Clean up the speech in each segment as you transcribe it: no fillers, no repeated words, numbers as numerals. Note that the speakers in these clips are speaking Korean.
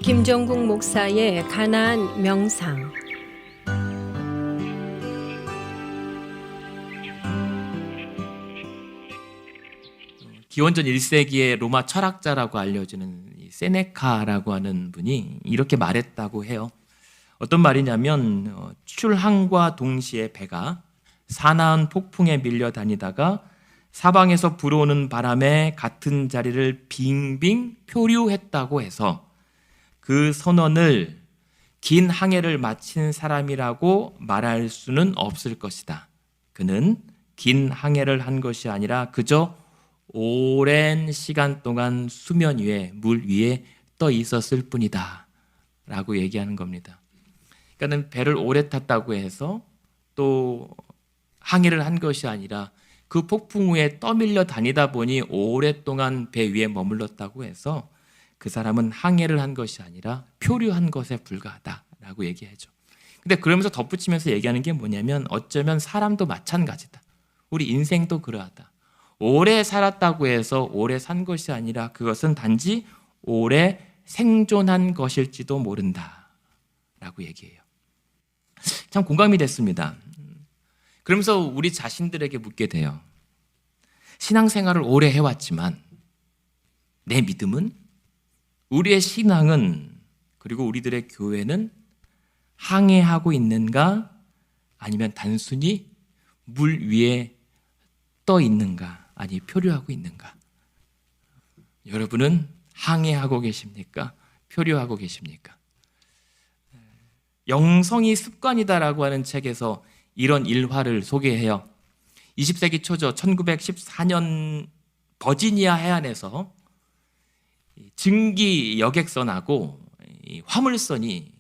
김정국 목사의 가나안 명상. 기원전 1세기의 로마 철학자라고 알려지는 세네카라고 하는 분이 이렇게 말했다고 해요. 어떤 말이냐면 출항과 동시에 배가 사나운 폭풍에 밀려 다니다가 사방에서 불어오는 바람에 같은 자리를 빙빙 표류했다고 해서 그 선원을 긴 항해를 마친 사람이라고 말할 수는 없을 것이다. 그는 긴 항해를 한 것이 아니라 그저 오랜 시간 동안 수면 위에, 물 위에 떠 있었을 뿐이다 라고 얘기하는 겁니다. 그러니까 배를 오래 탔다고 해서 또 항해를 한 것이 아니라 그 폭풍 위에 떠밀려 다니다 보니 오랫동안 배 위에 머물렀다고 해서 그 사람은 항해를 한 것이 아니라 표류한 것에 불과하다라고 얘기하죠. 근데 그러면서 덧붙이면서 얘기하는 게 뭐냐면 어쩌면 사람도 마찬가지다. 우리 인생도 그러하다. 오래 살았다고 해서 오래 산 것이 아니라 그것은 단지 오래 생존한 것일지도 모른다 라고 얘기해요. 참 공감이 됐습니다. 그러면서 우리 자신들에게 묻게 돼요. 신앙생활을 오래 해왔지만 내 믿음은, 우리의 신앙은, 그리고 우리들의 교회는 항해하고 있는가 아니면 단순히 물 위에 떠 있는가, 아니 표류하고 있는가? 여러분은 항해하고 계십니까? 표류하고 계십니까? 영성이 습관이다라고 하는 책에서 이런 일화를 소개해요. 20세기 초죠. 1914년 버지니아 해안에서 증기 여객선하고 화물선이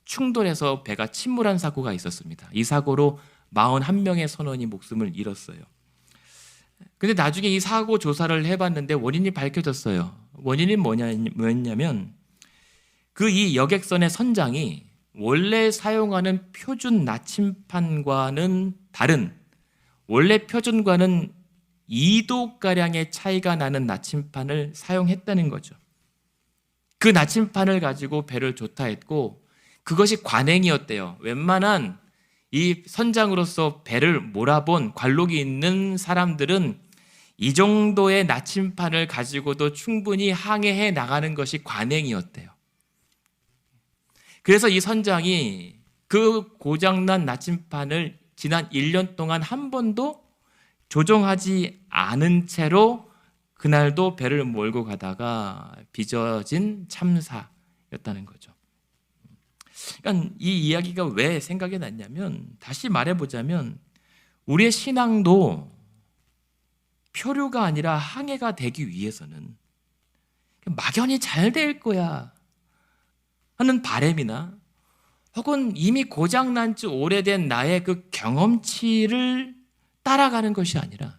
충돌해서 배가 침몰한 사고가 있었습니다. 이 사고로 41명의 선원이 목숨을 잃었어요. 근데 나중에 이 사고 조사를 해봤는데 원인이 밝혀졌어요. 원인이 뭐였냐면 그 이 여객선의 선장이 원래 사용하는 표준 나침판과는 다른, 원래 표준과는 2도가량의 차이가 나는 나침판을 사용했다는 거죠. 그 나침판을 가지고 배를 조타했고 그것이 관행이었대요. 웬만한 이 선장으로서 배를 몰아본 관록이 있는 사람들은 이 정도의 나침판을 가지고도 충분히 항해해 나가는 것이 관행이었대요. 그래서 이 선장이 그 고장난 나침판을 지난 1년 동안 한 번도 조정하지 않은 채로 그날도 배를 몰고 가다가 빚어진 참사였다는 거죠. 그러니까 이 이야기가 왜 생각이 났냐면, 다시 말해보자면 우리의 신앙도 표류가 아니라 항해가 되기 위해서는 막연히 잘 될 거야 하는 바람이나 혹은 이미 고장난 지 오래된 나의 그 경험치를 따라가는 것이 아니라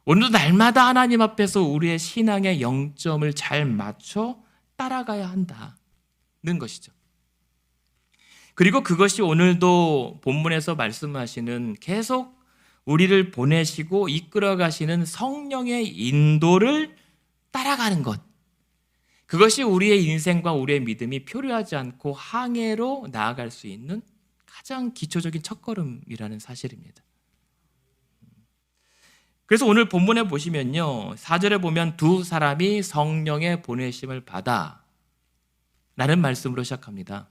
오늘도 날마다 하나님 앞에서 우리의 신앙의 영점을 잘 맞춰 따라가야 한다는 것이죠. 그리고 그것이 오늘도 본문에서 말씀하시는 계속 우리를 보내시고 이끌어 가시는 성령의 인도를 따라가는 것, 그것이 우리의 인생과 우리의 믿음이 표류하지 않고 항해로 나아갈 수 있는 가장 기초적인 첫걸음이라는 사실입니다. 그래서 오늘 본문에 보시면요, 4절에 보면 두 사람이 성령의 보내심을 받아 라는 말씀으로 시작합니다.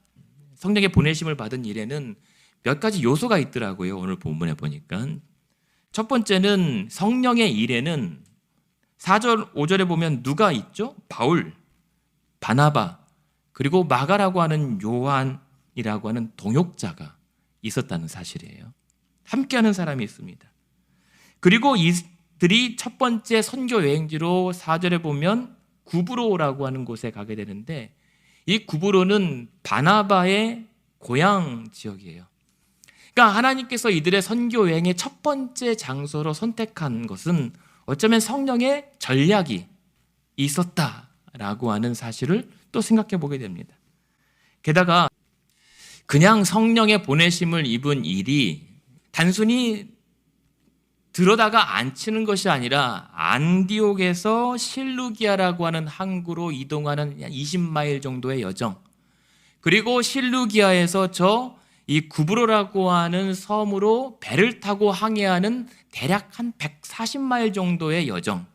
성령의 보내심을 받은 일에는 몇 가지 요소가 있더라고요. 오늘 본문에 보니까 첫 번째는 성령의 일에는 4절, 5절에 보면 누가 있죠? 바울, 바나바, 그리고 마가라고 하는 요한이라고 하는 동역자가 있었다는 사실이에요. 함께하는 사람이 있습니다. 그리고 이들이 첫 번째 선교 여행지로 4절에 보면 구브로라고 하는 곳에 가게 되는데, 이 구브로는 바나바의 고향 지역이에요. 그러니까 하나님께서 이들의 선교 여행의 첫 번째 장소로 선택한 것은 어쩌면 성령의 전략이 있었다라고 하는 사실을 또 생각해 보게 됩니다. 게다가 그냥 성령의 보내심을 입은 일이 단순히 들어다가 앉히는 것이 아니라 안디옥에서 실루기아라고 하는 항구로 이동하는 한 20마일 정도의 여정, 그리고 실루기아에서 이 구브로라고 하는 섬으로 배를 타고 항해하는 대략 한 140마일 정도의 여정,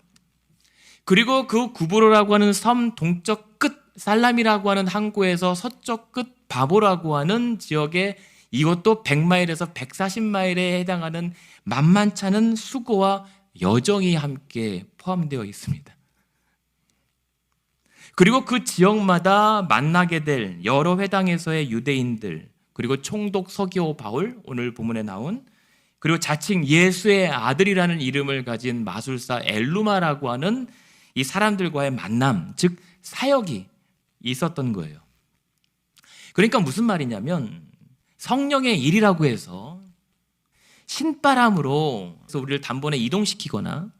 그리고 그 구브로라고 하는 섬 동쪽 끝 살람이라고 하는 항구에서 서쪽 끝 바보라고 하는 지역에 이것도 100마일에서 140마일에 해당하는 만만치 않은 수고와 여정이 함께 포함되어 있습니다. 그리고 그 지역마다 만나게 될 여러 회당에서의 유대인들, 그리고 총독 서기오 바울, 오늘 본문에 나온, 그리고 자칭 예수의 아들이라는 이름을 가진 마술사 엘루마라고 하는 이 사람들과의 만남, 즉 사역이 있었던 거예요. 그러니까 무슨 말이냐면 성령의 일이라고 해서 신바람으로 우리를 단번에 이동시키거나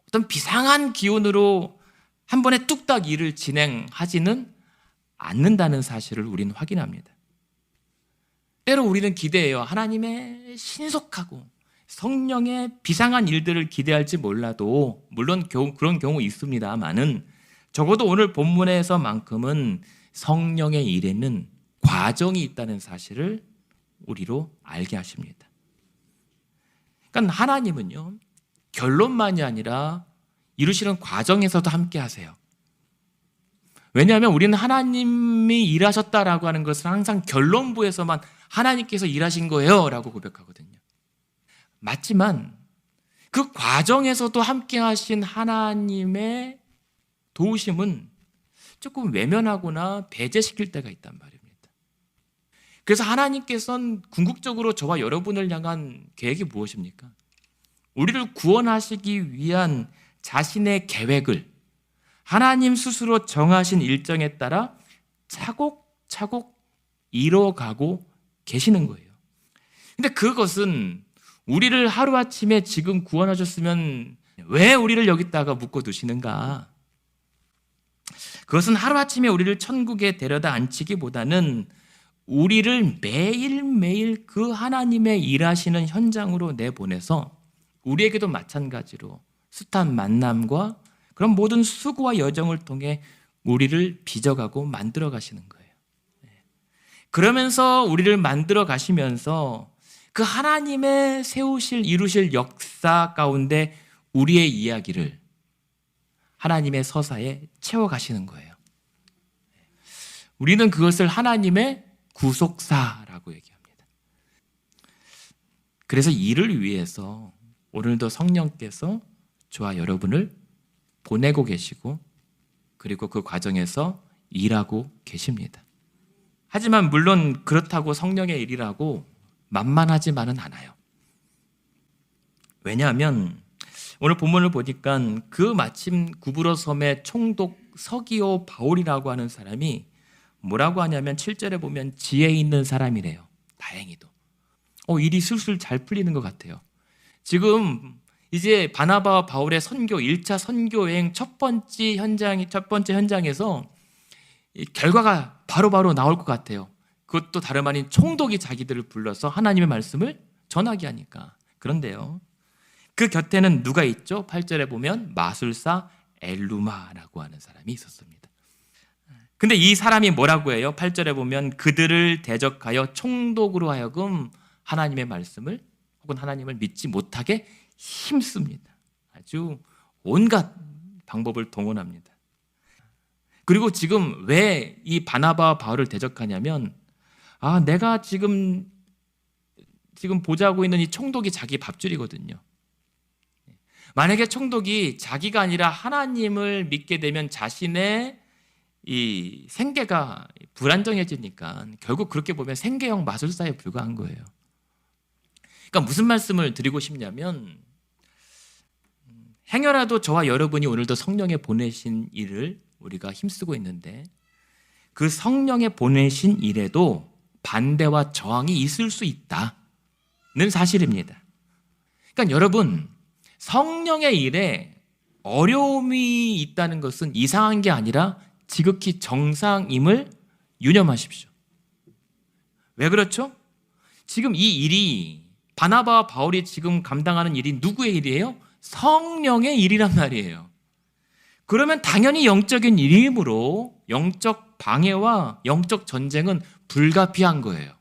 어떤 비상한 기운으로 한 번에 뚝딱 일을 진행하지는 않는다는 사실을 우리는 확인합니다. 때로 우리는 기대해요. 하나님의 신속하고 성령의 비상한 일들을 기대할지 몰라도, 물론 그런 경우 있습니다만은 적어도 오늘 본문에서만큼은 성령의 일에는 과정이 있다는 사실을 우리로 알게 하십니다. 그러니까 하나님은요, 결론만이 아니라 이루시는 과정에서도 함께 하세요. 왜냐하면 우리는 하나님이 일하셨다라고 하는 것을 항상 결론부에서만 하나님께서 일하신 거예요 라고 고백하거든요. 맞지만 그 과정에서도 함께 하신 하나님의 도우심은 조금 외면하거나 배제시킬 때가 있단 말입니다. 그래서 하나님께서는 궁극적으로 저와 여러분을 향한 계획이 무엇입니까? 우리를 구원하시기 위한 자신의 계획을 하나님 스스로 정하신 일정에 따라 차곡차곡 이뤄가고 계시는 거예요. 근데 그것은 우리를 하루아침에 지금 구원하셨으면 왜 우리를 여기다가 묶어두시는가? 그것은 하루아침에 우리를 천국에 데려다 앉히기보다는 우리를 매일매일 그 하나님의 일하시는 현장으로 내보내서 우리에게도 마찬가지로 숱한 만남과 그런 모든 수고와 여정을 통해 우리를 빚어가고 만들어 가시는 거예요. 그러면서 우리를 만들어 가시면서 그 하나님의 세우실 이루실 역사 가운데 우리의 이야기를 하나님의 서사에 채워가시는 거예요. 우리는 그것을 하나님의 구속사라고 얘기합니다. 그래서 이를 위해서 오늘도 성령께서 저와 여러분을 보내고 계시고, 그리고 그 과정에서 일하고 계십니다. 하지만 물론 그렇다고 성령의 일이라고 만만하지만은 않아요. 왜냐하면 오늘 본문을 보니까 그 마침 구브로 섬의 총독 서기오 바울이라고 하는 사람이 뭐라고 하냐면 7절에 보면 지혜 있는 사람이래요. 다행히도. 일이 슬슬 잘 풀리는 것 같아요. 지금 이제 바나바와 바울의 선교, 1차 선교 여행 첫 번째 현장에서 이 결과가 바로바로 나올 것 같아요. 그것도 다름 아닌 총독이 자기들을 불러서 하나님의 말씀을 전하게 하니까. 그런데요, 그 곁에는 누가 있죠? 8절에 보면 마술사 엘루마라고 하는 사람이 있었습니다. 근데 이 사람이 뭐라고 해요? 8절에 보면 그들을 대적하여 총독으로 하여금 하나님의 말씀을 혹은 하나님을 믿지 못하게 힘씁니다. 아주 온갖 방법을 동원합니다. 그리고 지금 왜 이 바나바와 바울을 대적하냐면, 내가 지금 보자고 있는 이 총독이 자기 밥줄이거든요. 만약에 총독이 자기가 아니라 하나님을 믿게 되면 자신의 이 생계가 불안정해지니까 결국 그렇게 보면 생계형 마술사에 불과한 거예요. 그러니까 무슨 말씀을 드리고 싶냐면, 행여라도 저와 여러분이 오늘도 성령의 보내신 일을 우리가 힘쓰고 있는데 그 성령의 보내신 일에도 반대와 저항이 있을 수 있다는 사실입니다. 그러니까 여러분, 성령의 일에 어려움이 있다는 것은 이상한 게 아니라 지극히 정상임을 유념하십시오. 왜 그렇죠? 지금 이 일이 바나바와 바울이 지금 감당하는 일이 누구의 일이에요? 성령의 일이란 말이에요. 그러면 당연히 영적인 일이므로 영적 방해와 영적 전쟁은 불가피한 거예요.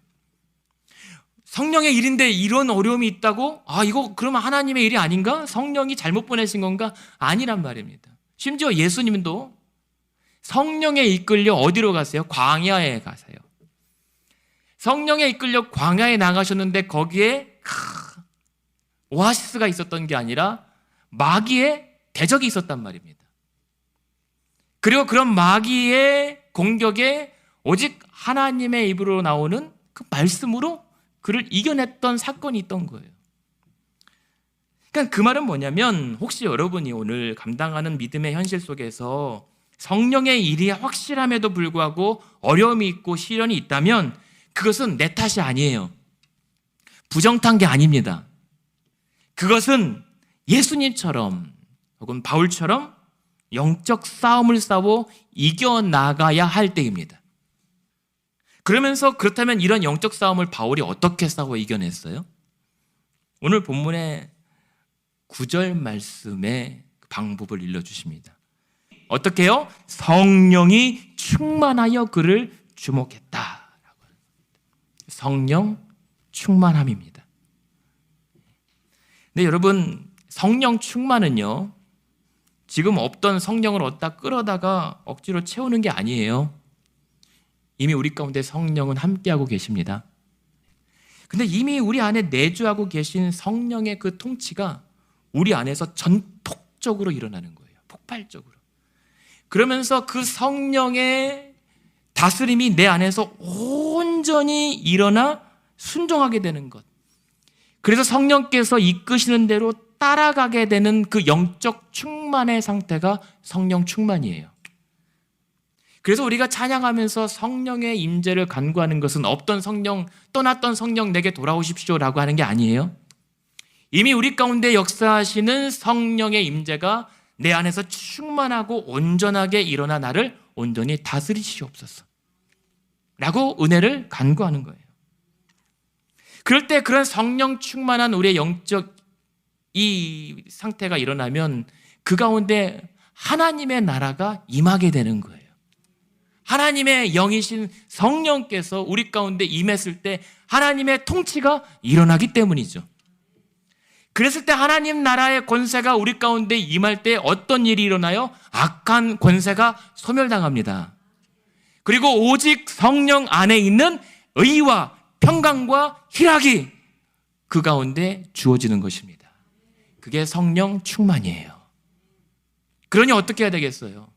성령의 일인데 이런 어려움이 있다고? 이거 그러면 하나님의 일이 아닌가? 성령이 잘못 보내신 건가? 아니란 말입니다. 심지어 예수님도 성령에 이끌려 어디로 가세요? 광야에 가세요. 성령에 이끌려 광야에 나가셨는데 거기에 오아시스가 있었던 게 아니라 마귀의 대적이 있었단 말입니다. 그리고 그런 마귀의 공격에 오직 하나님의 입으로 나오는 그 말씀으로 그를 이겨냈던 사건이 있던 거예요. 그러니까 그 말은 뭐냐면 혹시 여러분이 오늘 감당하는 믿음의 현실 속에서 성령의 일이 확실함에도 불구하고 어려움이 있고 시련이 있다면 그것은 내 탓이 아니에요. 부정탄 게 아닙니다. 그것은 예수님처럼 혹은 바울처럼 영적 싸움을 싸워 이겨나가야 할 때입니다. 그러면서 그렇다면 이런 영적 싸움을 바울이 어떻게 싸워 이겨냈어요? 오늘 본문의 9절 말씀의 방법을 일러주십니다. 어떻게 해요? 성령이 충만하여 그를 주목했다. 성령 충만함입니다. 근데 여러분, 성령 충만은요, 지금 없던 성령을 얻다 끌어다가 억지로 채우는 게 아니에요. 이미 우리 가운데 성령은 함께하고 계십니다. 근데 이미 우리 안에 내주하고 계신 성령의 그 통치가 우리 안에서 전폭적으로 일어나는 거예요. 폭발적으로. 그러면서 그 성령의 다스림이 내 안에서 온전히 일어나 순종하게 되는 것. 그래서 성령께서 이끄시는 대로 따라가게 되는 그 영적 충만의 상태가 성령 충만이에요. 그래서 우리가 찬양하면서 성령의 임재를 간구하는 것은 없던 성령, 떠났던 성령 내게 돌아오십시오라고 하는 게 아니에요. 이미 우리 가운데 역사하시는 성령의 임재가 내 안에서 충만하고 온전하게 일어나 나를 온전히 다스리시옵소서 라고 은혜를 간구하는 거예요. 그럴 때 그런 성령 충만한 우리의 영적 이 상태가 일어나면 그 가운데 하나님의 나라가 임하게 되는 거예요. 하나님의 영이신 성령께서 우리 가운데 임했을 때 하나님의 통치가 일어나기 때문이죠. 그랬을 때 하나님 나라의 권세가 우리 가운데 임할 때 어떤 일이 일어나요? 악한 권세가 소멸당합니다. 그리고 오직 성령 안에 있는 의와 평강과 희락이 그 가운데 주어지는 것입니다. 그게 성령 충만이에요. 그러니 어떻게 해야 되겠어요?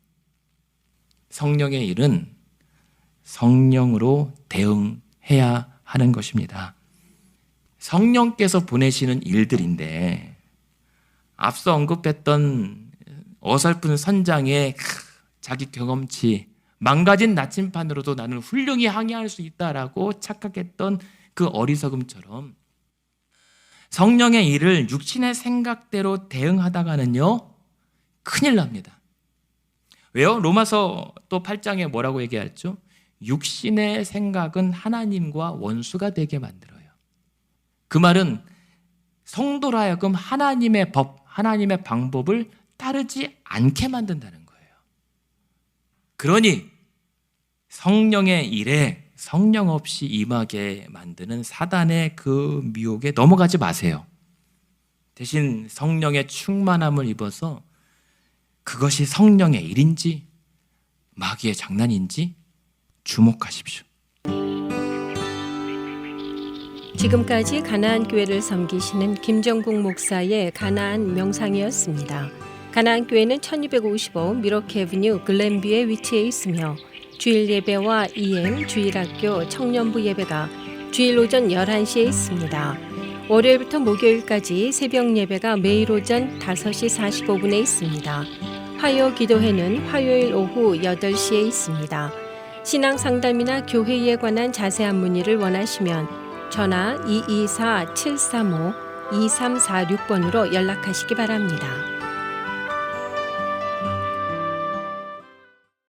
성령의 일은 성령으로 대응해야 하는 것입니다. 성령께서 보내시는 일들인데 앞서 언급했던 어설픈 선장의 자기 경험치, 망가진 나침판으로도 나는 훌륭히 항해할 수 있다라고 착각했던 그 어리석음처럼 성령의 일을 육신의 생각대로 대응하다가는요 큰일 납니다. 왜요? 로마서 또 8장에 뭐라고 얘기했죠? 육신의 생각은 하나님과 원수가 되게 만들어요. 그 말은 성도로 하여금 하나님의 법, 하나님의 방법을 따르지 않게 만든다는 거예요. 그러니 성령의 일에 성령 없이 임하게 만드는 사단의 그 미혹에 넘어가지 마세요. 대신 성령의 충만함을 입어서 그것이 성령의 일인지 마귀의 장난인지 주목하십시오. 지금까지 가나안 교회를 섬기시는 김정국 목사의 가나안 명상이었습니다. 가나안 교회는 1255 미러키 애비뉴 글렌뷰에 위치해 있으며 주일 예배와 EM 주일학교 청년부 예배가 주일 오전 11시에 있습니다. 월요일부터 목요일까지 새벽 예배가 매일 오전 5시 45분에 있습니다. 화요 기도회는 화요일 오후 8시에 있습니다. 신앙 상담이나 교회에 관한 자세한 문의를 원하시면 전화 224-735-2346번으로 연락하시기 바랍니다.